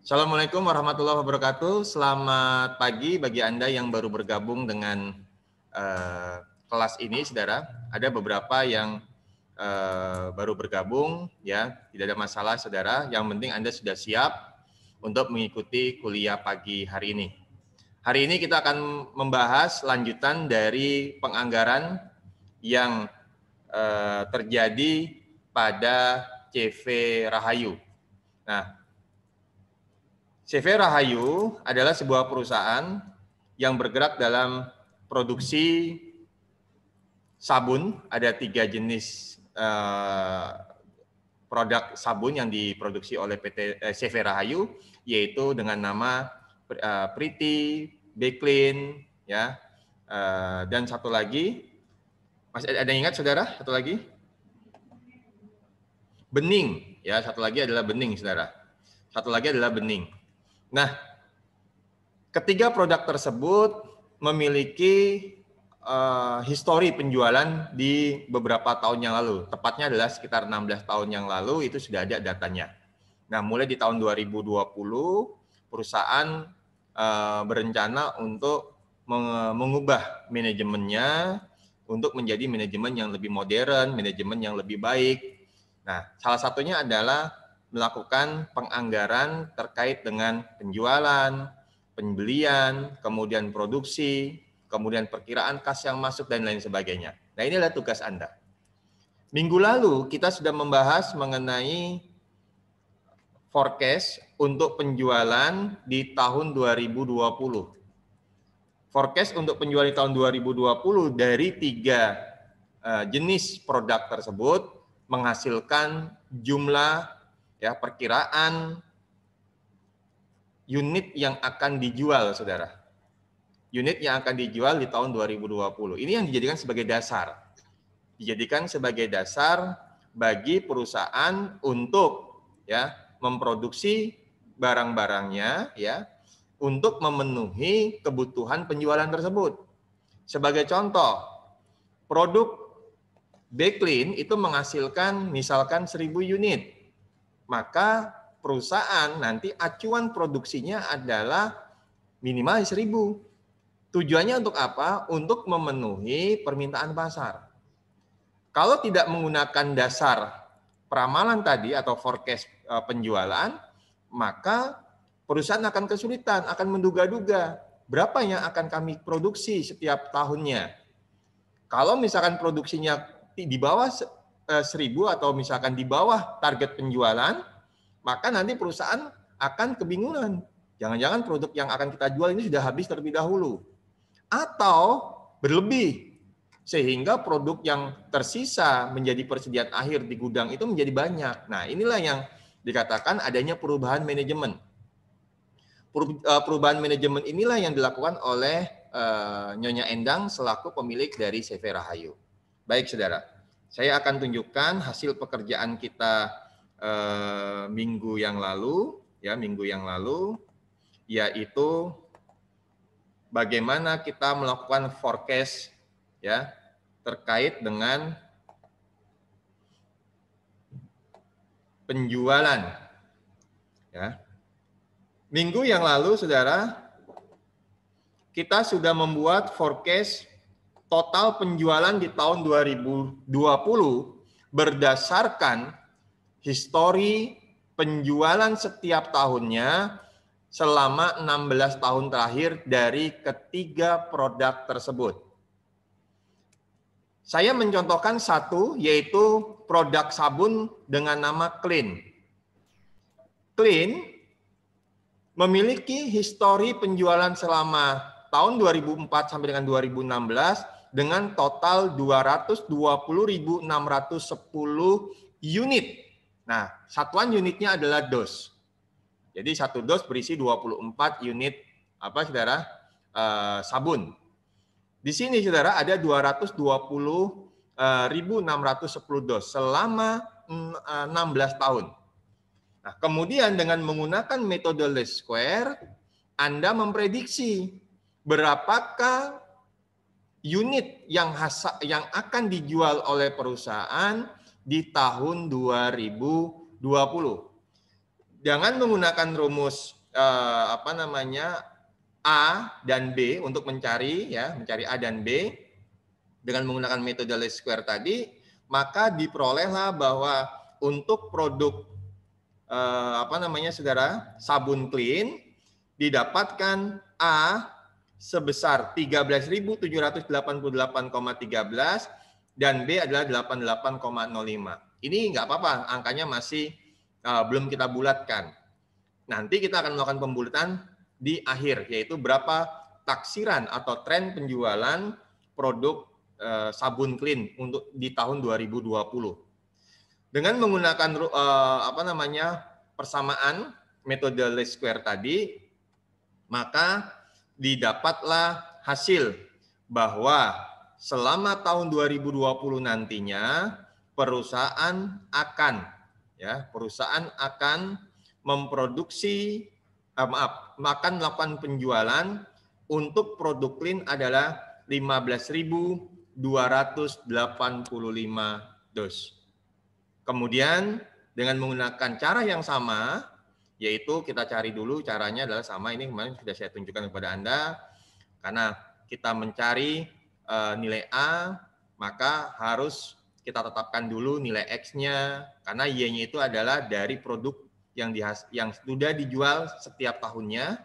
Assalamualaikum warahmatullahi wabarakatuh. Selamat pagi bagi Anda yang baru bergabung dengan kelas ini, saudara. Ada beberapa yang baru bergabung, ya, tidak ada masalah, saudara. Yang penting Anda sudah siap untuk mengikuti kuliah pagi hari ini. Hari ini kita akan membahas lanjutan dari penganggaran yang terjadi pada CV Rahayu. Nah, CV Rahayu adalah sebuah perusahaan yang bergerak dalam produksi sabun. Ada 3 jenis produk sabun yang diproduksi oleh PT CV Rahayu, yaitu dengan nama Pretty, Beclean, ya, dan satu lagi, masih ada yang ingat, saudara? Satu lagi, Bening, ya, satu lagi adalah Bening, saudara. Satu lagi adalah Bening. Nah, ketiga produk tersebut memiliki histori penjualan di beberapa tahun yang lalu. Tepatnya adalah sekitar 16 tahun yang lalu itu sudah ada datanya. Nah, mulai di tahun 2020 perusahaan berencana untuk mengubah manajemennya untuk menjadi manajemen yang lebih modern, manajemen yang lebih baik. Nah, salah satunya adalah melakukan penganggaran terkait dengan penjualan, pembelian, kemudian produksi, kemudian perkiraan kas yang masuk, dan lain sebagainya. Nah, ini adalah tugas Anda. Minggu lalu kita sudah membahas mengenai forecast untuk penjualan di tahun 2020. Forecast untuk penjualan di tahun 2020 dari 3 jenis produk tersebut menghasilkan jumlah, ya, perkiraan unit yang akan dijual, saudara. Unit yang akan dijual di tahun 2020. Ini yang dijadikan sebagai dasar. Dijadikan sebagai dasar bagi perusahaan untuk, ya, memproduksi barang-barangnya, ya, untuk memenuhi kebutuhan penjualan tersebut. Sebagai contoh, produk Beclean itu menghasilkan misalkan 1000 unit. Maka perusahaan nanti acuan produksinya adalah minimal 1000. Tujuannya untuk apa? Untuk memenuhi permintaan pasar. Kalau tidak menggunakan dasar peramalan tadi atau forecast penjualan, maka perusahaan akan kesulitan, akan menduga-duga berapa yang akan kami produksi setiap tahunnya. Kalau misalkan produksinya di bawah 1000 atau misalkan di bawah target penjualan, maka nanti perusahaan akan kebingungan. Jangan-jangan produk yang akan kita jual ini sudah habis terlebih dahulu. Atau berlebih, sehingga produk yang tersisa menjadi persediaan akhir di gudang itu menjadi banyak. Nah, inilah yang dikatakan adanya perubahan manajemen. Perubahan manajemen inilah yang dilakukan oleh Nyonya Endang selaku pemilik dari CV Rahayu. Baik, saudara, saya akan tunjukkan hasil pekerjaan kita minggu yang lalu, yaitu bagaimana kita melakukan forecast, ya, terkait dengan penjualan, ya. Minggu yang lalu, saudara, kita sudah membuat forecast total penjualan di tahun 2020 berdasarkan histori penjualan setiap tahunnya selama 16 tahun terakhir dari ketiga produk tersebut. Saya mencontohkan satu, yaitu produk sabun dengan nama Clean. Clean memiliki histori penjualan selama tahun 2004 sampai dengan 2016 dengan total 220.610 unit. Nah, satuan unitnya adalah dos. Jadi satu dos berisi 24 unit saudara? Sabun. Di sini, saudara, ada 220.610 dos selama 16 tahun. Nah, kemudian dengan menggunakan metode least square, Anda memprediksi berapakah unit yang akan dijual oleh perusahaan di tahun 2020. Jangan menggunakan rumus apa namanya A dan B untuk mencari A dan B dengan menggunakan metode least square tadi, maka diperolehlah bahwa untuk produk apa namanya saudara sabun clean didapatkan A sebesar 13.788,13 dan B adalah 88,05. Ini nggak apa-apa, angkanya masih belum kita bulatkan. Nanti kita akan melakukan pembulatan di akhir, yaitu berapa taksiran atau tren penjualan produk sabun clean untuk di tahun 2020. Dengan menggunakan apa namanya persamaan metode least square tadi, maka didapatlah hasil bahwa selama tahun 2020 nantinya perusahaan akan memproduksi akan melakukan penjualan untuk produk clean adalah 15.285 dos. Kemudian dengan menggunakan cara yang sama, yaitu kita cari dulu caranya adalah sama, ini kemarin sudah saya tunjukkan kepada Anda, karena kita mencari nilai A, maka harus kita tetapkan dulu nilai X-nya, karena Y-nya itu adalah dari produk yang sudah dijual setiap tahunnya.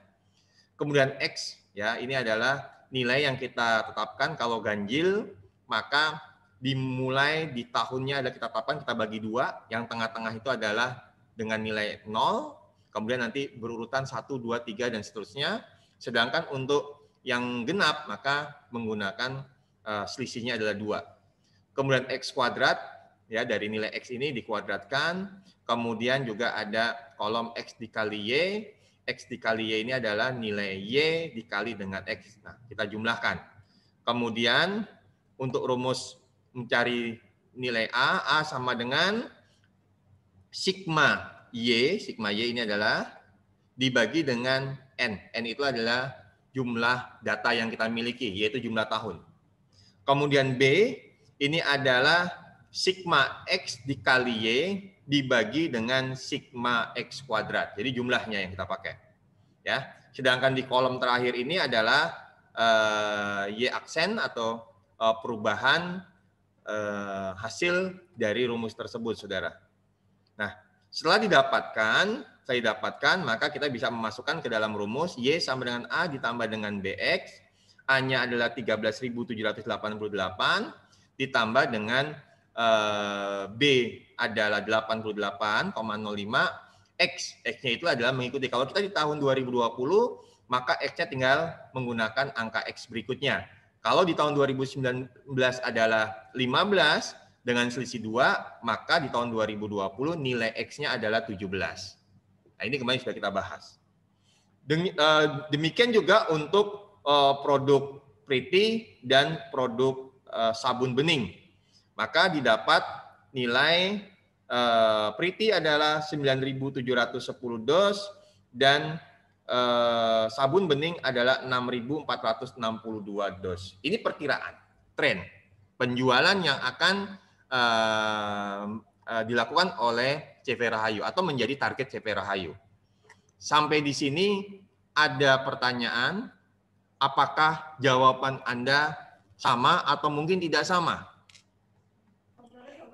Kemudian X, ya ini adalah nilai yang kita tetapkan kalau ganjil, maka dimulai di tahunnya ada kita tetapkan, kita bagi 2, yang tengah-tengah itu adalah dengan nilai 0, kemudian nanti berurutan 1, 2, 3, dan seterusnya. Sedangkan untuk yang genap, maka menggunakan selisihnya adalah 2. Kemudian X kuadrat, ya dari nilai X ini dikuadratkan, kemudian juga ada kolom X dikali Y, X dikali Y ini adalah nilai Y dikali dengan X. Nah, kita jumlahkan. Kemudian untuk rumus mencari nilai A sama dengan sigma Y ini adalah dibagi dengan N. N itu adalah jumlah data yang kita miliki, yaitu jumlah tahun. Kemudian B, ini adalah sigma X dikali Y dibagi dengan sigma X kuadrat. Jadi jumlahnya yang kita pakai. Ya. Sedangkan di kolom terakhir ini adalah Y aksen atau perubahan hasil dari rumus tersebut, saudara. Nah, setelah saya dapatkan, maka kita bisa memasukkan ke dalam rumus Y sama dengan A ditambah dengan BX. A-nya adalah 13.788 ditambah dengan B adalah 88,05, X-nya itu adalah mengikuti. Kalau kita di tahun 2020, maka X-nya tinggal menggunakan angka X berikutnya. Kalau di tahun 2019 adalah 15 dengan selisih 2, maka di tahun 2020 nilai X-nya adalah 17. Nah, ini kemarin sudah kita bahas. Demikian juga untuk produk Pretty dan produk sabun bening. Maka didapat nilai Pretty adalah 9.710 dos dan sabun bening adalah 6.462 dos. Ini perkiraan tren penjualan yang akan dilakukan oleh CV Rahayu atau menjadi target CV Rahayu. Sampai di sini ada pertanyaan, apakah jawaban Anda sama atau mungkin tidak sama?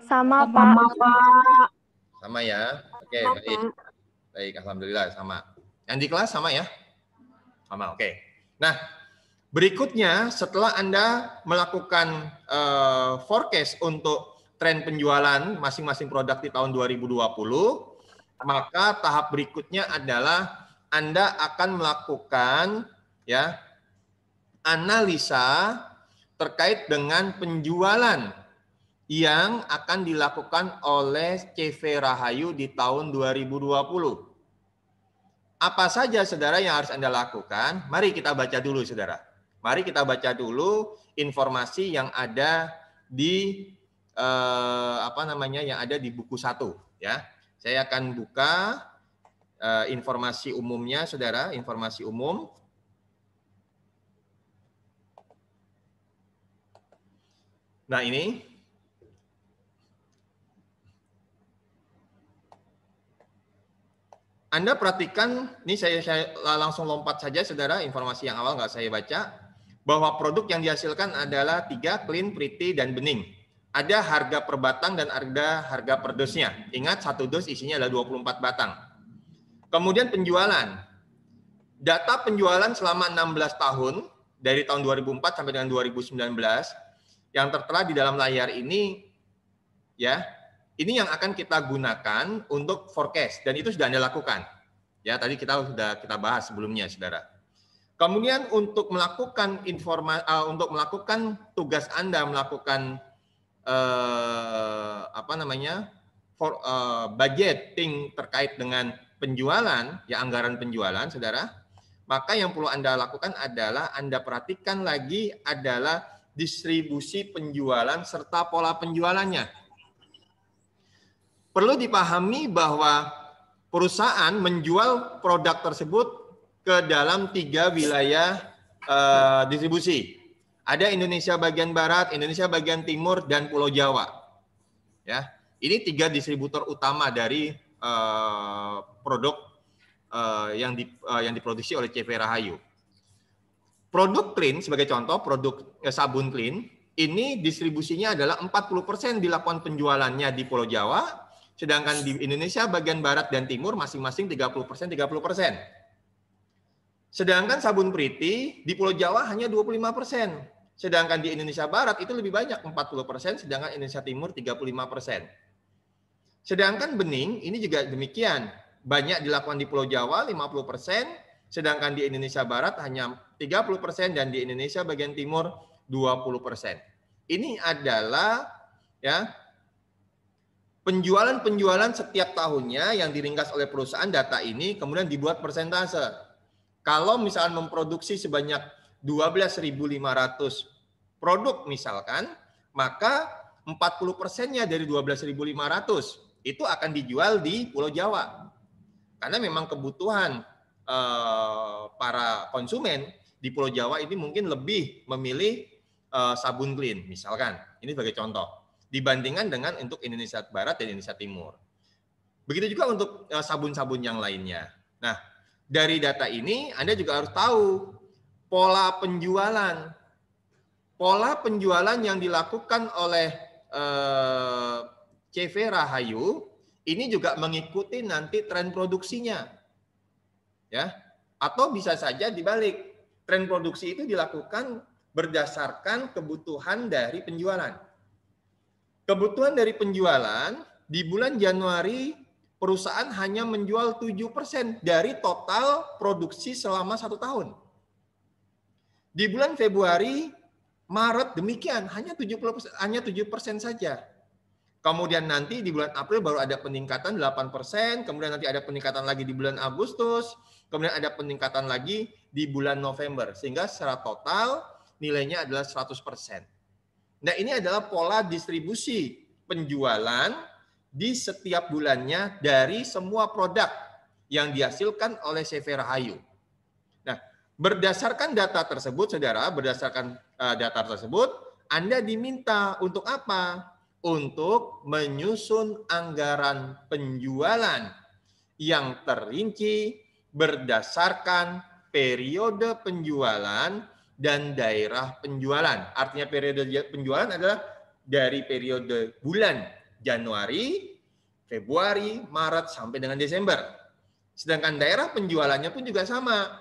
Sama, Pak. Sama ya? Oke, baik. Baik, alhamdulillah sama. Yang di kelas sama ya? Sama, oke. Nah, berikutnya setelah Anda melakukan forecast untuk tren penjualan masing-masing produk di tahun 2020, maka tahap berikutnya adalah Anda akan melakukan analisa terkait dengan penjualan yang akan dilakukan oleh CV Rahayu di tahun 2020. Apa saja saudara yang harus Anda lakukan? Mari kita baca dulu saudara. Mari kita baca dulu informasi yang ada di yang ada di buku 1 ya. Saya akan buka informasi umumnya saudara, informasi umum. Nah, ini Anda perhatikan, ini saya langsung lompat saja, saudara, informasi yang awal nggak saya baca, bahwa produk yang dihasilkan adalah 3, clean, pretty, dan bening. Ada harga per batang dan ada harga per dosnya. Ingat, satu dos isinya adalah 24 batang. Kemudian penjualan. Data penjualan selama 16 tahun, dari tahun 2004 sampai dengan 2019, yang tertera di dalam layar ini, ya, ini yang akan kita gunakan untuk forecast, dan itu sudah Anda lakukan. Ya, tadi kita bahas sebelumnya, saudara. Kemudian untuk melakukan untuk melakukan tugas Anda melakukan budgeting terkait dengan penjualan, ya anggaran penjualan, saudara. Maka yang perlu Anda lakukan adalah Anda perhatikan lagi adalah distribusi penjualan serta pola penjualannya. Perlu dipahami bahwa perusahaan menjual produk tersebut ke dalam 3 wilayah distribusi. Ada Indonesia bagian barat, Indonesia bagian timur, dan Pulau Jawa. Ya, ini 3 distributor utama dari produk yang diproduksi oleh CV Rahayu. Produk clean sebagai contoh, produk sabun clean ini distribusinya adalah 40% dilakukan penjualannya di Pulau Jawa. Sedangkan di Indonesia bagian barat dan timur masing-masing 30%, 30%. Sedangkan sabun Pretty di Pulau Jawa hanya 25%. Sedangkan di Indonesia barat itu lebih banyak, 40%, sedangkan Indonesia timur 35%. Sedangkan bening ini juga demikian. Banyak dilakukan di Pulau Jawa 50%, sedangkan di Indonesia barat hanya 30% dan di Indonesia bagian timur 20%. Ini adalah ya penjualan setiap tahunnya yang diringkas oleh perusahaan. Data ini kemudian dibuat persentase. Kalau misalnya memproduksi sebanyak 12.500 produk misalkan, maka 40%-nya dari 12.500 itu akan dijual di Pulau Jawa. Karena memang kebutuhan para konsumen di Pulau Jawa ini mungkin lebih memilih sabun clean misalkan. Ini sebagai contoh. Dibandingkan dengan untuk Indonesia Barat dan Indonesia Timur. Begitu juga untuk sabun-sabun yang lainnya. Nah, dari data ini Anda juga harus tahu pola penjualan. Pola penjualan yang dilakukan oleh CV Rahayu ini juga mengikuti nanti tren produksinya. Ya. Atau bisa saja dibalik. Tren produksi itu dilakukan berdasarkan kebutuhan dari penjualan. Kebutuhan dari penjualan di bulan Januari perusahaan hanya menjual 7% dari total produksi selama 1 tahun. Di bulan Februari, Maret demikian, hanya 7% saja. Kemudian nanti di bulan April baru ada peningkatan 8%, kemudian nanti ada peningkatan lagi di bulan Agustus, kemudian ada peningkatan lagi di bulan November, sehingga secara total nilainya adalah 100%. Nah, ini adalah pola distribusi penjualan di setiap bulannya dari semua produk yang dihasilkan oleh CV Rahayu. Nah, berdasarkan data tersebut, saudara, Anda diminta untuk apa? Untuk menyusun anggaran penjualan yang terinci berdasarkan periode penjualan dan daerah penjualan. Artinya periode penjualan adalah dari periode bulan Januari, Februari, Maret, sampai dengan Desember. Sedangkan daerah penjualannya pun juga sama.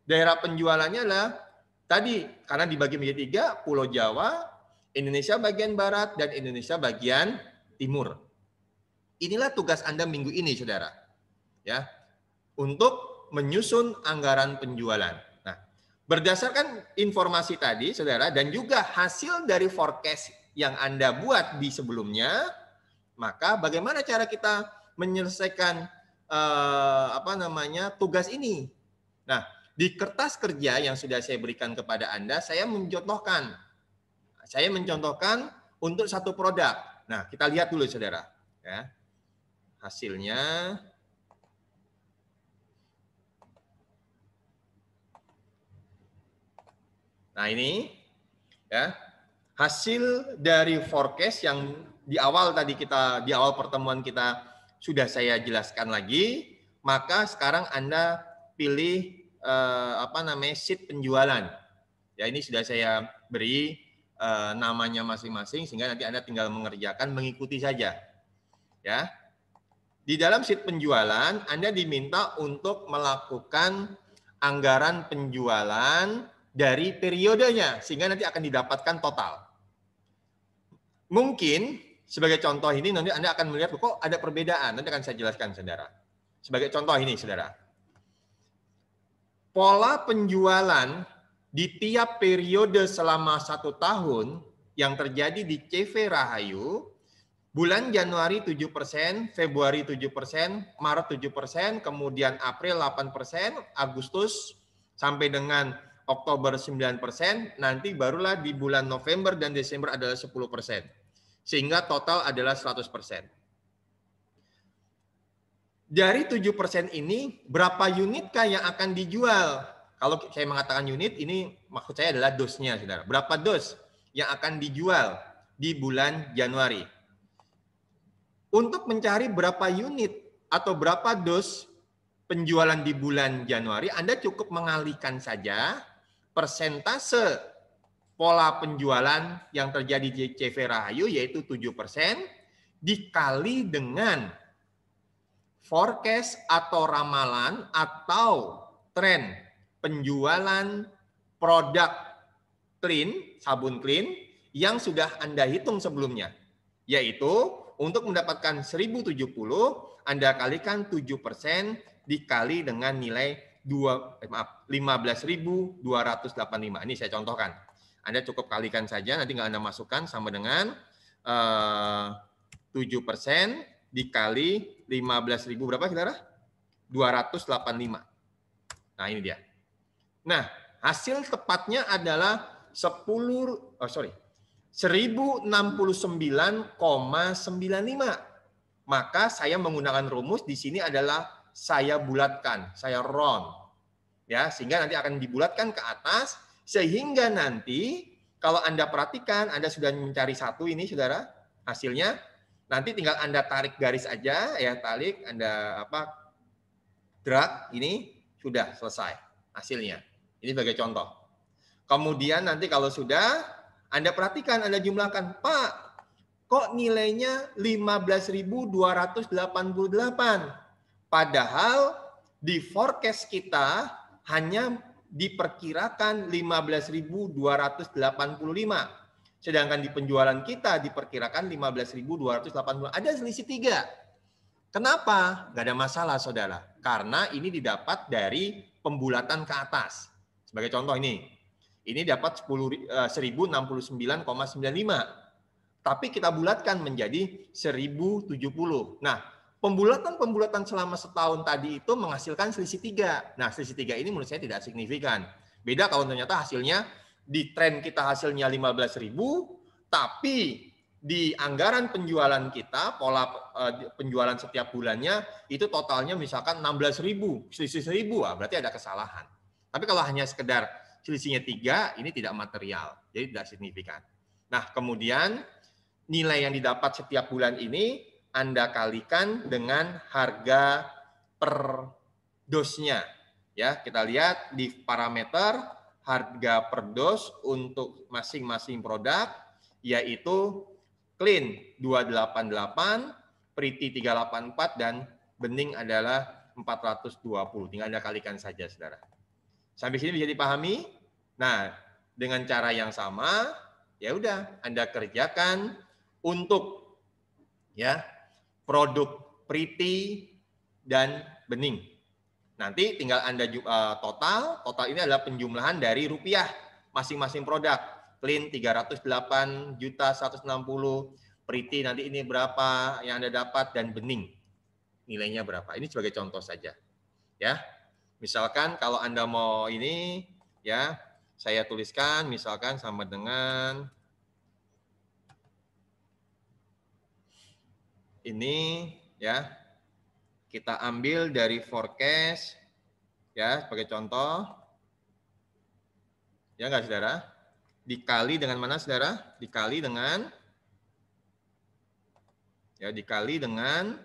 Daerah penjualannya adalah tadi, karena dibagi menjadi 3, Pulau Jawa, Indonesia bagian Barat, dan Indonesia bagian Timur. Inilah tugas Anda minggu ini, saudara. Ya, untuk menyusun anggaran penjualan. Berdasarkan informasi tadi, saudara, dan juga hasil dari forecast yang Anda buat di sebelumnya, maka bagaimana cara kita menyelesaikan tugas ini? Nah, di kertas kerja yang sudah saya berikan kepada Anda, saya mencontohkan untuk satu produk. Nah, kita lihat dulu, saudara, ya, hasilnya. Nah, ini ya hasil dari forecast yang di awal pertemuan kita sudah saya jelaskan lagi maka sekarang Anda pilih sheet penjualan. Ya, ini sudah saya beri namanya masing-masing sehingga nanti Anda tinggal mengerjakan, mengikuti saja. Ya. Di dalam sheet penjualan Anda diminta untuk melakukan anggaran penjualan dari periodenya sehingga nanti akan didapatkan total. Mungkin sebagai contoh ini nanti Anda akan melihat kok ada perbedaan. Nanti akan saya jelaskan, saudara. Sebagai contoh ini, saudara. Pola penjualan di tiap periode selama 1 tahun yang terjadi di CV Rahayu, bulan Januari 7%, Februari 7%, Maret 7%, kemudian April 8%, Agustus sampai dengan Oktober 9%, nanti barulah di bulan November dan Desember adalah 10%. Sehingga total adalah 100%. Dari 7% ini, berapa unitkah yang akan dijual? Kalau saya mengatakan unit, ini maksud saya adalah dosnya, saudara. Berapa dos yang akan dijual di bulan Januari? Untuk mencari berapa unit atau berapa dos penjualan di bulan Januari, Anda cukup mengalihkan saja persentase pola penjualan yang terjadi di CV Rahayu, yaitu 7%, dikali dengan forecast atau ramalan atau tren penjualan produk clean, sabun clean, yang sudah Anda hitung sebelumnya. Yaitu untuk mendapatkan 1070, Anda kalikan 7% dikali dengan nilai 15.285. Ini saya contohkan. Anda cukup kalikan saja, nanti nggak Anda masukkan sama dengan 7% dikali 15.000 berapa, saudara? 285. Nah, ini dia. Nah, hasil tepatnya adalah 1069,95. Maka saya menggunakan rumus di sini adalah saya bulatkan, saya round. Ya, sehingga nanti akan dibulatkan ke atas sehingga nanti kalau Anda perhatikan, Anda sudah mencari satu ini, saudara, hasilnya. Nanti tinggal Anda tarik garis aja, ya, tarik, Anda drag, ini sudah selesai hasilnya. Ini sebagai contoh. Kemudian nanti kalau sudah, Anda perhatikan, Anda jumlahkan, Pak, kok nilainya 15.288? Padahal di forecast kita hanya diperkirakan 15.285. Sedangkan di penjualan kita diperkirakan 15.280. Ada selisih 3. Kenapa? Nggak ada masalah, saudara. Karena ini didapat dari pembulatan ke atas. Sebagai contoh ini dapat 1069,95. Tapi kita bulatkan menjadi 1070. Nah, pembulatan selama setahun tadi itu menghasilkan selisih 3. Nah, selisih 3 ini menurut saya tidak signifikan. Beda kalau ternyata hasilnya di tren kita hasilnya 15.000, tapi di anggaran penjualan kita, pola penjualan setiap bulannya, itu totalnya misalkan 16.000, selisih 1.000, berarti ada kesalahan. Tapi kalau hanya sekedar selisihnya 3, ini tidak material, jadi tidak signifikan. Nah, kemudian nilai yang didapat setiap bulan ini Anda kalikan dengan harga per dosnya. Ya, kita lihat di parameter harga per dos untuk masing-masing produk, yaitu clean 288, pretty 384, dan bening adalah 420. Tinggal Anda kalikan saja, saudara. Sampai sini bisa dipahami? Nah, dengan cara yang sama, ya udah Anda kerjakan untuk ya produk pretty dan bening. Nanti tinggal Anda total ini adalah penjumlahan dari rupiah masing-masing produk. Clean 308.160, pretty nanti ini berapa yang Anda dapat, dan bening nilainya berapa. Ini sebagai contoh saja. Ya. Misalkan kalau Anda mau ini, ya, saya tuliskan misalkan sama dengan ini, ya. Kita ambil dari forecast, ya, sebagai contoh. Ya enggak, saudara? Dikali dengan mana, saudara? Dikali dengan, ya, dikali dengan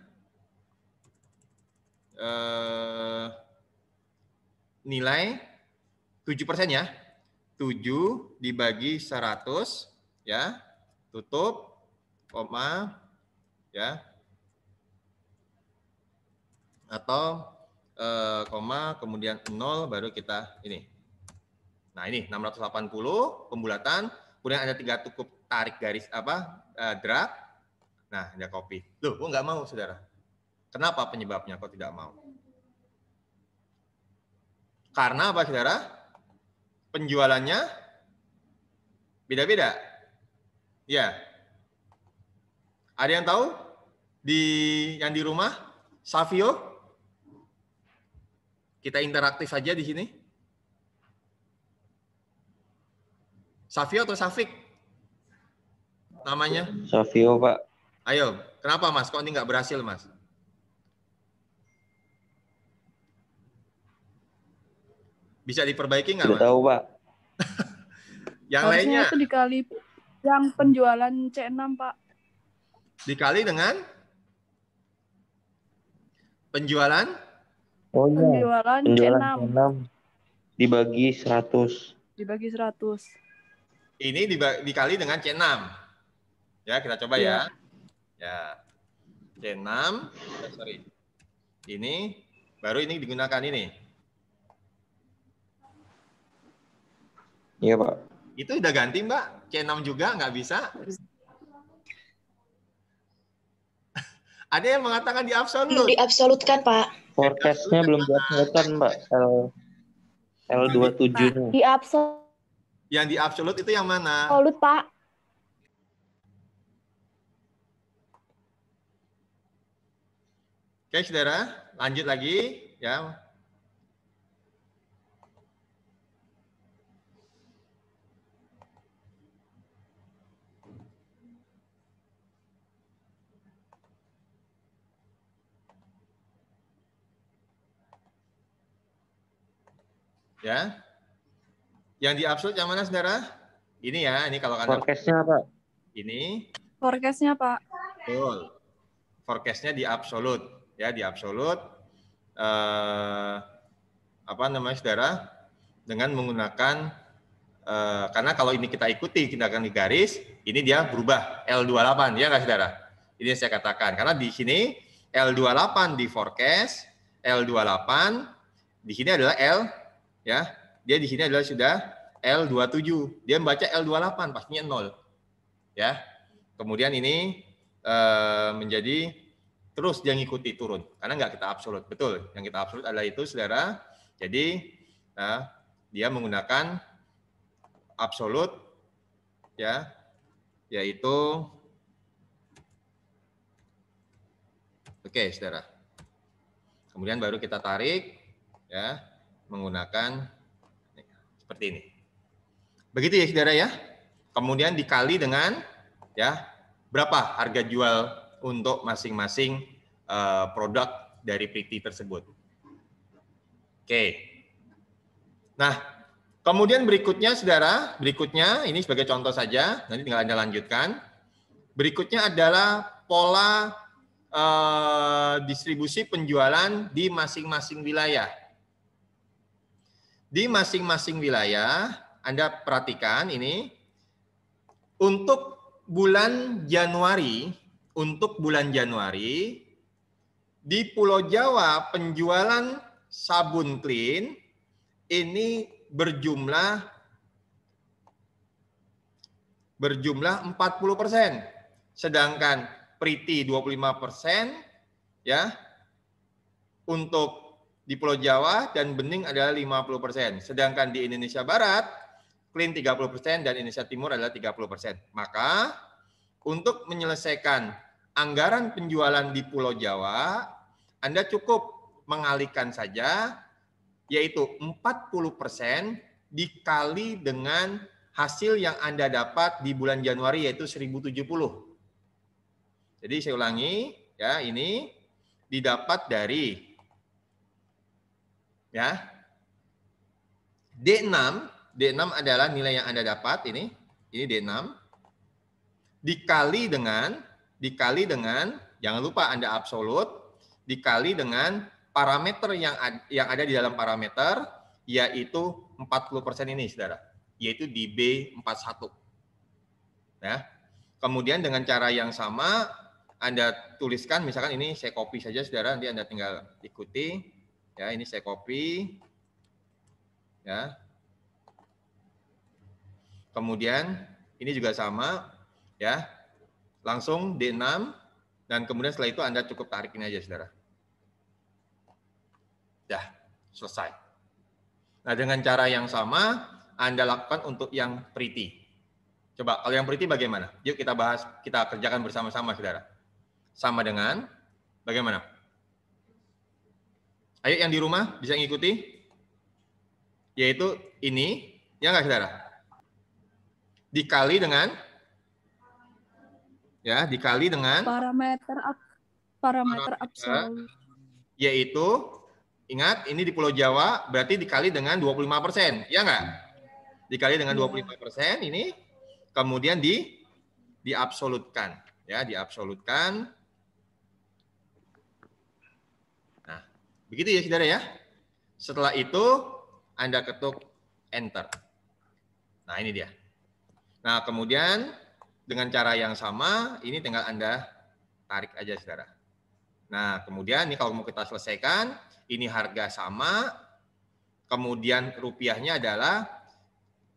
nilai 7% ya. 7 dibagi 100 ya. Tutup koma ya. Atau koma kemudian 0 baru kita ini. Nah, ini 680 pembulatan, kemudian ada 3 cukup tarik garis drag. Nah, ada copy. Loh, kok nggak mau, Saudara? Kenapa penyebabnya kok tidak mau? Karena apa, Saudara? Penjualannya beda-beda. Ya. Ada yang tahu? Yang di rumah? Savio? Kita interaktif saja di sini. Savio atau Safik? Namanya? Savio, Pak. Ayo, kenapa Mas? Kok ini nggak berhasil, Mas? Bisa diperbaiki nggak, Mas? Tidak tahu, Pak. Yang Harusnya lainnya? itu dikali yang penjualan C6, Pak. Dikali dengan? Penjualan? Oh iya. Penjualan Penjualan C6 C6 dibagi 100. dibagi 100. Ini dikali dengan C6. Ya, kita coba ya. Ya. C6, sorry. Ini, baru ini digunakan ini. Iya, Pak. Itu udah ganti, Mbak. C6 juga nggak bisa. Ada yang mengatakan di absolut. Belum diabsolutkan, Pak. Forecast-nya belum diabsolutkan, Mbak. L27-nya. Yang di absolut itu yang mana? Absolut, Pak. Oke, Saudara, lanjut lagi ya. Ya. Yang di absolut yang mana, Saudara? Ini ya, ini kalau Anda Forecast-nya, Pak. ini. Forecast-nya, Pak. Betul. Forecast-nya di absolut, ya, di absolut. Apa namanya, Saudara? Dengan menggunakan karena kalau ini kita ikuti, kita akan di garis, ini dia berubah L28, ya nggak, Saudara? Ini yang saya katakan, karena di sini L28 di forecast, L28 di sini adalah L, ya, dia di sini adalah sudah L27, dia membaca L28, pastinya 0, ya. Kemudian ini menjadi terus dia ngikuti turun, karena nggak kita absolut, betul. Yang kita absolut adalah itu, Saudara. Jadi dia menggunakan absolut, ya, yaitu oke, Saudara. Kemudian baru kita tarik, ya, menggunakan seperti ini. Begitu ya, Saudara ya. Kemudian dikali dengan, ya, berapa harga jual untuk masing-masing produk dari PT tersebut. Oke. Nah, kemudian berikutnya, Saudara, berikutnya ini sebagai contoh saja, nanti tinggal Anda lanjutkan. Berikutnya adalah pola distribusi penjualan di masing-masing wilayah. Di masing-masing wilayah, Anda perhatikan ini, untuk bulan Januari, di Pulau Jawa penjualan sabun clean ini berjumlah 40%, sedangkan Priti 25%, ya, untuk di Pulau Jawa, dan Bening adalah 50%. Sedangkan di Indonesia Barat, Clean 30% dan Indonesia Timur adalah 30%. Maka untuk menyelesaikan anggaran penjualan di Pulau Jawa, Anda cukup mengalihkan saja, yaitu 40% dikali dengan hasil yang Anda dapat di bulan Januari, yaitu 1070. Jadi saya ulangi, ya, ini didapat dari, ya, D6 adalah nilai yang Anda dapat, ini D6, dikali dengan, jangan lupa Anda absolut, dikali dengan parameter yang ada di dalam parameter yaitu 40% ini, saudara, yaitu di B41. Ya. Kemudian dengan cara yang sama Anda tuliskan, misalkan ini saya copy saja, saudara, nanti Anda tinggal ikuti. Ya, ini saya copy. Ya. Kemudian ini juga sama, ya. Langsung D6 dan kemudian setelah itu Anda cukup tarik ini aja, saudara. Dah, selesai. Nah, dengan cara yang sama Anda lakukan untuk yang pretty. Coba kalau yang pretty bagaimana? Yuk kita bahas, kita kerjakan bersama-sama, saudara. Sama dengan bagaimana? Ayo yang di rumah bisa ngikuti. Yaitu ini, ya nggak, saudara? Dikali dengan parameter absolut, yaitu ingat ini di Pulau Jawa berarti dikali dengan 25%, ya nggak? Dikali dengan 25% ini kemudian diabsolutkan, ya, diabsolutkan. Nah, begitu ya, saudara ya. Setelah itu Anda ketuk enter. Nah, ini dia. Nah, kemudian dengan cara yang sama, ini tinggal Anda tarik aja, saudara. Nah, kemudian ini kalau mau kita selesaikan, ini harga sama, kemudian rupiahnya adalah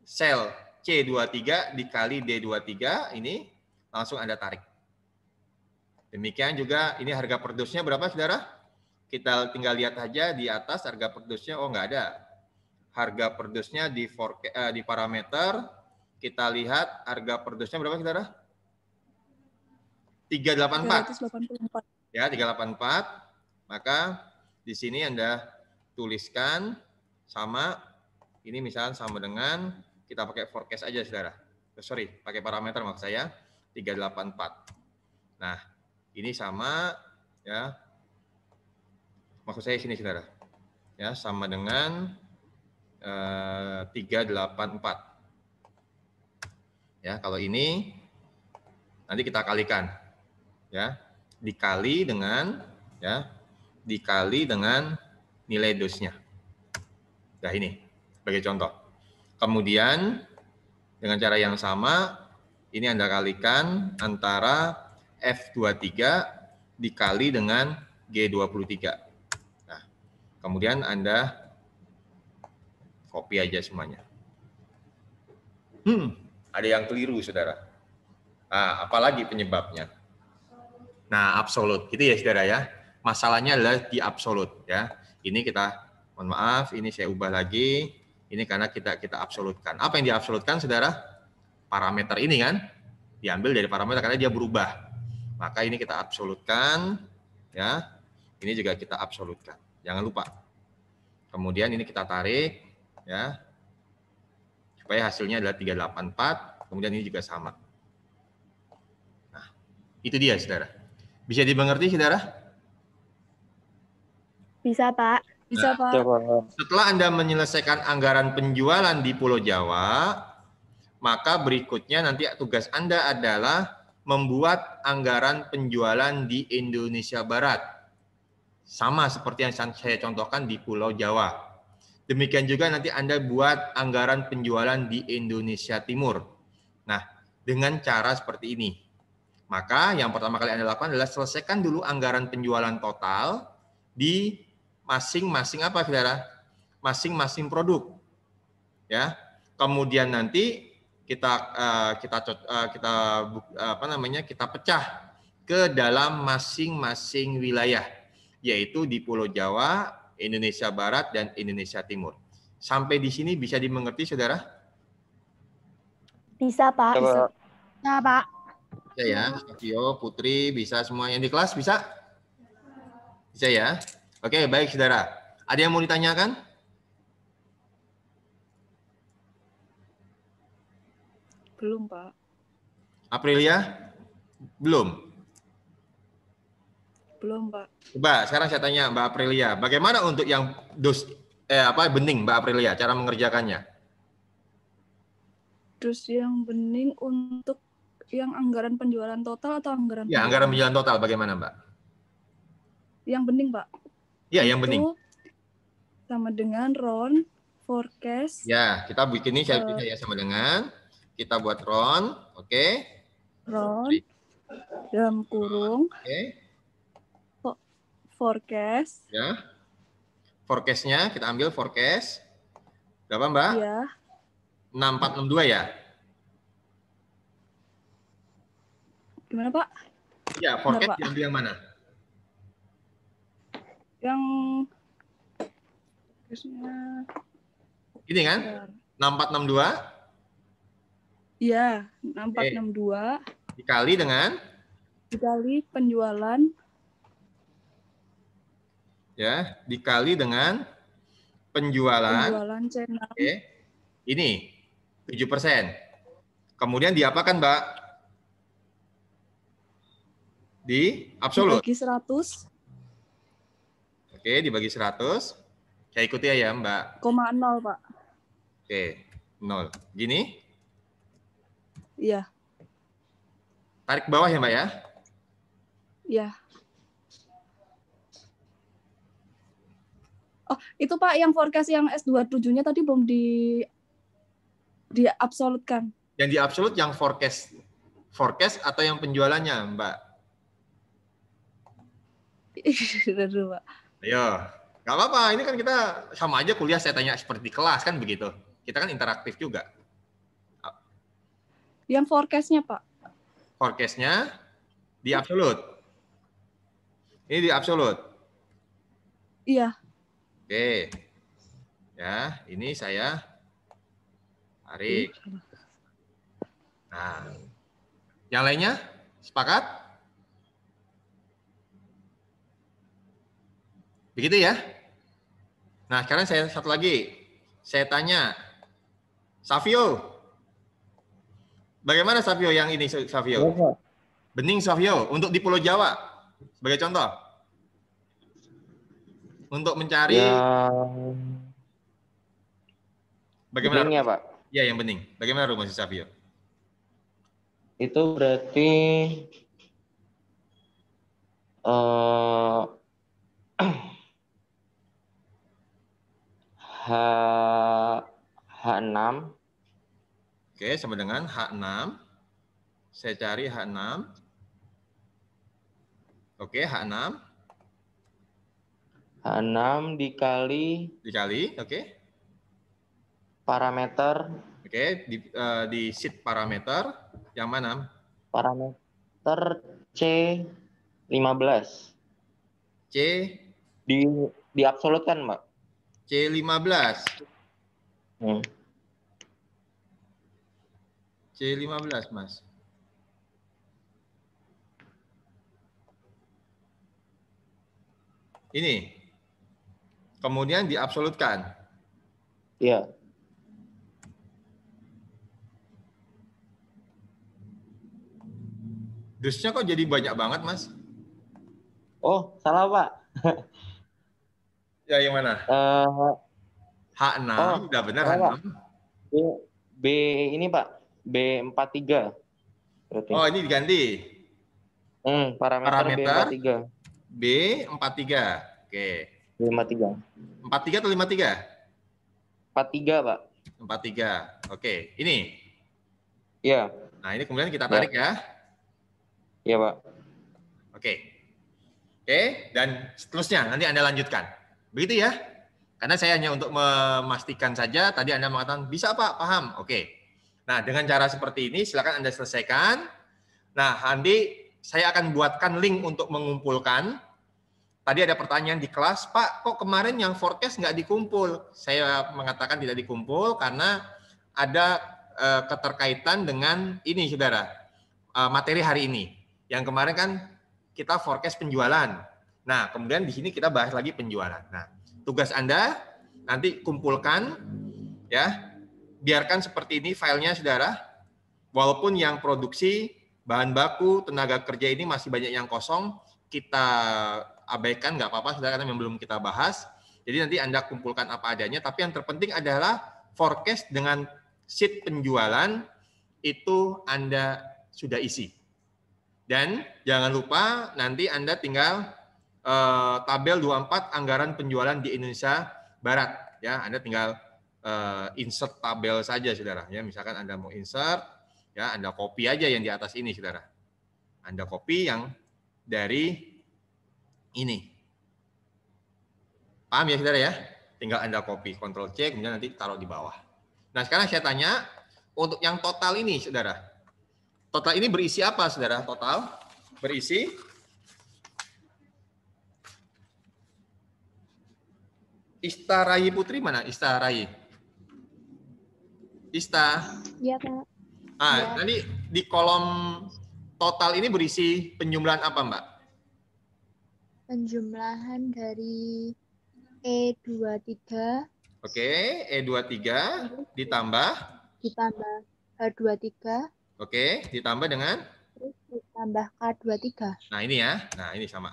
sel C23 dikali D23, ini langsung Anda tarik. Demikian juga ini harga per dosnya berapa, saudara? Kita tinggal lihat aja di atas harga per dosnya, oh nggak ada. Harga per dosnya di parameter, kita lihat harga per dosnya berapa, saudara? 384. Ya, 384. Maka di sini Anda tuliskan sama, ini misalnya sama dengan, kita pakai forecast aja, saudara. Sorry, pakai parameter maksud saya, 384. Nah, ini sama, ya. Maksud saya sini, saudara. Ya, sama dengan 384. Ya, kalau ini nanti kita kalikan, ya, dikali dengan, ya, dikali dengan nilai dosnya. Nah, ini sebagai contoh. Kemudian dengan cara yang sama, ini Anda kalikan antara F23 dikali dengan G23. Nah, kemudian Anda copy aja semuanya. Ada yang keliru, saudara. Nah, apalagi penyebabnya? Nah, absolut. Gitu ya, saudara ya. Masalahnya adalah di absolut, ya. Ini kita, mohon maaf, ini saya ubah lagi. Ini karena kita absolutkan. Apa yang diabsolutkan, saudara? Parameter ini kan diambil dari parameter karena dia berubah. Maka ini kita absolutkan, ya. Ini juga kita absolutkan. Jangan lupa. Kemudian ini kita tarik, ya. Supaya hasilnya adalah 384, kemudian ini juga sama. Nah, itu dia, saudara. Bisa dimengerti, saudara? Bisa, Pak. Bisa, Pak. Setelah Anda menyelesaikan anggaran penjualan di Pulau Jawa, maka berikutnya nanti tugas Anda adalah membuat anggaran penjualan di Indonesia Barat. Sama seperti yang saya contohkan di Pulau Jawa. Demikian juga nanti Anda buat anggaran penjualan di Indonesia Timur. Nah, dengan cara seperti ini. Maka yang pertama kali Anda lakukan adalah selesaikan dulu anggaran penjualan total di masing-masing apa, saudara? Masing-masing produk. Ya. Kemudian nanti kita pecah ke dalam masing-masing wilayah, yaitu di Pulau Jawa, Indonesia Barat, dan Indonesia Timur. Sampai di sini bisa dimengerti, saudara? Bisa, Pak. Bisa. Bisa, Pak. Bisa ya, Vio, Putri, bisa semua yang di kelas, bisa? Bisa ya? Oke, baik, saudara. Ada yang mau ditanyakan? Belum, Pak. Aprilia? Belum? Belum, Pak. Coba sekarang saya tanya Mbak Aprilia, bagaimana untuk yang bening, Mbak Aprilia, cara mengerjakannya? Terus yang bening untuk yang anggaran penjualan total atau anggaran? Ya, anggaran penjualan total bagaimana, Mbak? Yang bening, Pak. Iya, yang bening. Itu sama dengan RON forecast. Ya, kita bikin ini saya bisa ya sama dengan kita buat RON, oke. RON dalam kurung forecast. Ya. Forecast-nya kita ambil forecast. Berapa, Mbak? Iya. 6462 ya? Gimana, Pak? Ya, forecast diambil yang mana? Yang ini kan? 6462? Iya, 6462 dikali dengan penjualan, ya, dikali dengan penjualan channel. Oke. Ini 7%. Kemudian diapakan, Mbak? Di absolut. Dibagi 100. Oke, dibagi 100. Saya ikuti ya, Mbak. 0,0, Pak. Oke, 0. Gini? Iya. Tarik ke bawah ya, Mbak ya? Iya. Oh, itu Pak yang forecast yang S27-nya tadi belum diabsolutkan. Yang di absolut yang forecast atau yang penjualannya, Mbak? Dulu, Pak. Ayo, nggak apa-apa. Ini kan kita sama aja kuliah, saya tanya seperti di kelas kan begitu. Kita kan interaktif juga. Yang forecast-nya, Pak? Forecast-nya di absolut. Ini di absolut. Iya. Oke. Ya, ini saya tarik. Nah, yang lainnya sepakat? Begitu ya? Nah, sekarang saya satu lagi. Saya tanya, Savio. Bagaimana Savio yang ini, Savio? Bening Savio, untuk di Pulau Jawa, sebagai contoh. Untuk mencari... Bagaimana? Bening ya, Pak? Ya, yang bening. Bagaimana rumusnya, Savio? Itu berarti H6. Oke, sama dengan H6. Saya cari H6. Oke, H6. H6 dikali, oke. Parameter. Oke, di sheet parameter yang mana? Parameter C15. C diabsolutkan, Mbak. C15. C15, Mas. Ini. Kemudian diabsolutkan. Iya. Dusnya kok jadi banyak banget, Mas? Oh, salah, Pak. Ya, yang mana? H6, udah benar H6. B ini, Pak. B43. Berarti. Oh, ini diganti. Parameter B43. B43. Oke. B53. 43 atau 53? 43, Pak. 43. Oke, ini. Iya. Nah, ini kemudian kita tarik ya. Iya, Pak. Oke. Oke, dan seterusnya nanti Anda lanjutkan. Begitu ya? Karena saya hanya untuk memastikan saja, tadi Anda mengatakan, bisa Pak, paham. Oke. Nah, dengan cara seperti ini, silakan Anda selesaikan. Nah, nanti saya akan buatkan link untuk mengumpulkan. Tadi ada pertanyaan di kelas, Pak, kok kemarin yang forecast nggak dikumpul? Saya mengatakan tidak dikumpul karena ada keterkaitan dengan ini, saudara, materi hari ini. Yang kemarin kan kita forecast penjualan. Nah, kemudian di sini kita bahas lagi penjualan. Nah, tugas Anda nanti kumpulkan, ya, biarkan seperti ini filenya, saudara. Walaupun yang produksi bahan baku, tenaga kerja ini masih banyak yang kosong, kita abaikan, nggak apa-apa, saudara, karena yang belum kita bahas. Jadi nanti Anda kumpulkan apa adanya, tapi yang terpenting adalah forecast dengan sheet penjualan itu Anda sudah isi. Dan jangan lupa nanti Anda tinggal tabel 24 anggaran penjualan di Indonesia Barat. Ya, Anda tinggal insert tabel saja, saudara. Ya, misalkan Anda mau insert, ya Anda copy aja yang di atas ini, saudara. Anda copy yang dari ini. Paham ya, saudara ya? Tinggal Anda copy, Ctrl C, kemudian nanti taruh di bawah. Nah, sekarang saya tanya, untuk yang total ini, saudara. Total ini berisi apa, saudara? Total berisi Ista Rayi Putri mana? Ista Rayi. Ista. Iya, Pak. Ah, nanti di kolom total ini berisi penjumlahan apa, Mbak? Penjumlahan dari E23 Oke, E23 ditambah. ditambah H23 Oke, ditambah dengan? terus ditambah K23. Nah, ini ya. Nah, ini sama.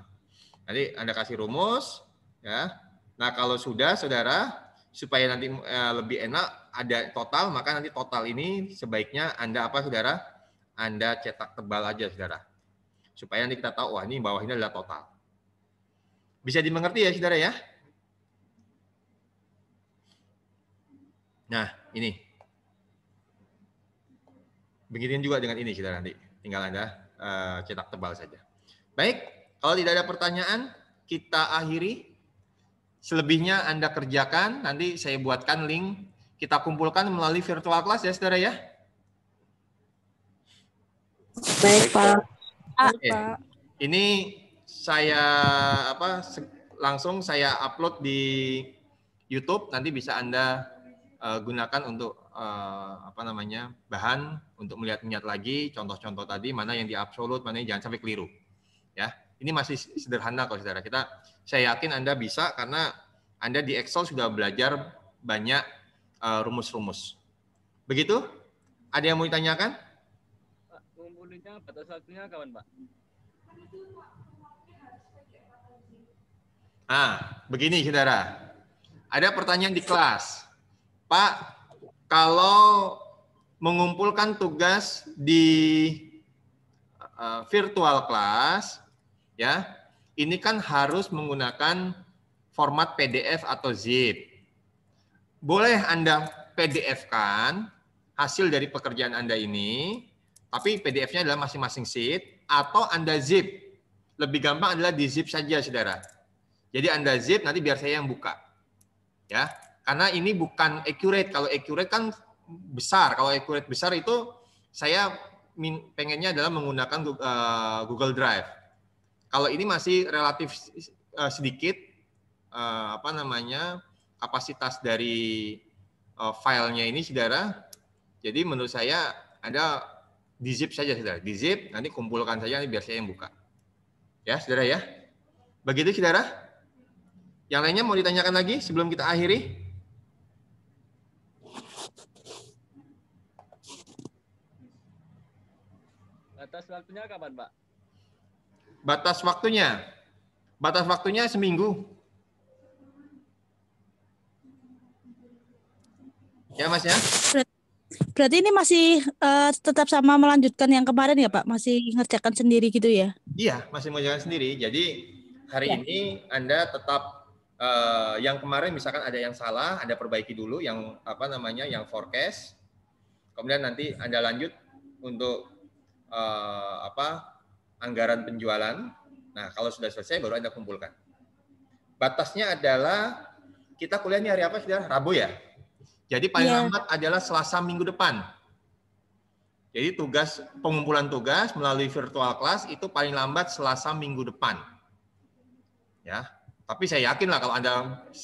Nanti Anda kasih rumus. Ya. Nah, kalau sudah, saudara, supaya nanti lebih enak, ada total, maka nanti total ini sebaiknya Anda apa, saudara? Anda cetak tebal aja, saudara. Supaya nanti kita tahu, wah ini bawah ini adalah total. Bisa dimengerti ya, saudara ya? Nah, ini. Beginian juga dengan ini, saudara, nanti. Tinggal Anda cetak tebal saja. Baik, kalau tidak ada pertanyaan, kita akhiri. Selebihnya Anda kerjakan, nanti saya buatkan link, kita kumpulkan melalui virtual class ya, saudara ya. Baik, Pak. Oke. Ini saya langsung saya upload di YouTube, nanti bisa Anda gunakan untuk bahan untuk melihat lagi contoh-contoh tadi, mana yang di absolut, mana yang jangan sampai keliru. Ya, ini masih sederhana kok, saudara. Saya yakin Anda bisa karena Anda di Excel sudah belajar banyak rumus-rumus. Begitu? Ada yang mau ditanyakan? Pak, ngumpulinnya batas waktunya kapan, Pak? Begini, saudara. Ada pertanyaan di kelas. Pak, kalau mengumpulkan tugas di virtual class, ya, ini kan harus menggunakan format PDF atau zip. Boleh Anda PDF-kan hasil dari pekerjaan Anda ini, tapi PDF-nya adalah masing-masing sheet, atau Anda zip. Lebih gampang adalah di zip saja, saudara. Jadi Anda zip, nanti biar saya yang buka. Ya, karena ini bukan accurate. Kalau accurate kan besar. Kalau accurate besar itu saya pengennya adalah menggunakan Google Drive. Kalau ini masih relatif sedikit kapasitas dari filenya ini, saudara. Jadi menurut saya Anda di zip saja, saudara. Di zip, nanti kumpulkan saja, nanti biar saya yang buka. Ya, saudara ya. Begitu, saudara. Yang lainnya mau ditanyakan lagi sebelum kita akhiri? Batas waktunya kapan, Pak? Batas waktunya seminggu. Ya, Mas ya. Berarti ini masih tetap sama melanjutkan yang kemarin ya, Pak? Masih ngerjakan sendiri gitu ya? Iya, masih mengerjakan sendiri. Jadi hari ini Anda tetap yang kemarin misalkan ada yang salah, Anda perbaiki dulu yang yang forecast. Kemudian nanti Anda lanjut untuk anggaran penjualan. Nah, kalau sudah selesai baru Anda kumpulkan. Batasnya adalah kita kuliah ini hari apa, saudara? Rabu ya? Jadi paling lambat adalah Selasa minggu depan. Jadi pengumpulan tugas melalui virtual class itu paling lambat Selasa minggu depan. Ya, tapi saya yakin lah kalau Anda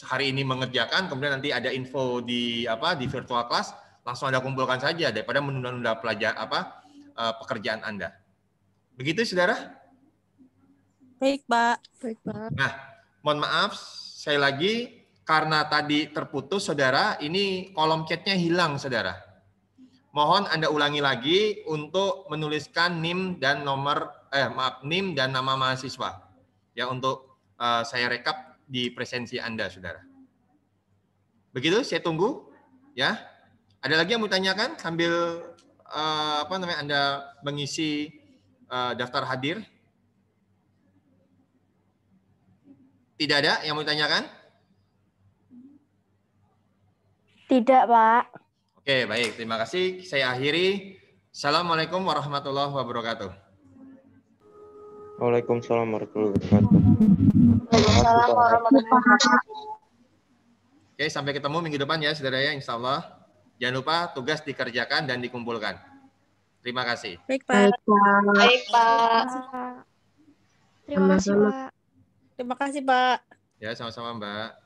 hari ini mengerjakan, kemudian nanti ada info di virtual class, langsung Anda kumpulkan saja daripada menunda-nunda pekerjaan Anda. Begitu, saudara? Baik, Pak. Nah, mohon maaf, saya lagi karena tadi terputus, saudara, ini kolom chatnya hilang, saudara. Mohon Anda ulangi lagi untuk menuliskan NIM dan NIM dan nama mahasiswa. Ya, untuk saya rekap di presensi Anda, saudara. Begitu, saya tunggu. Ya, ada lagi yang mau ditanyakan sambil Anda mengisi daftar hadir? Tidak ada yang mau ditanyakan? Tidak, Pak. Oke, baik. Terima kasih. Saya akhiri. Assalamualaikum warahmatullahi wabarakatuh. Waalaikumsalam warahmatullahi wabarakatuh. Waalaikumsalam warahmatullahi wabarakatuh. Oke, sampai ketemu minggu depan ya, saudara ya, insya Allah. Jangan lupa tugas dikerjakan dan dikumpulkan. Terima kasih. Baik, Pak. Baik, Pak. Terima kasih, Pak. Terima kasih, Pak. Ya, sama-sama, Mbak.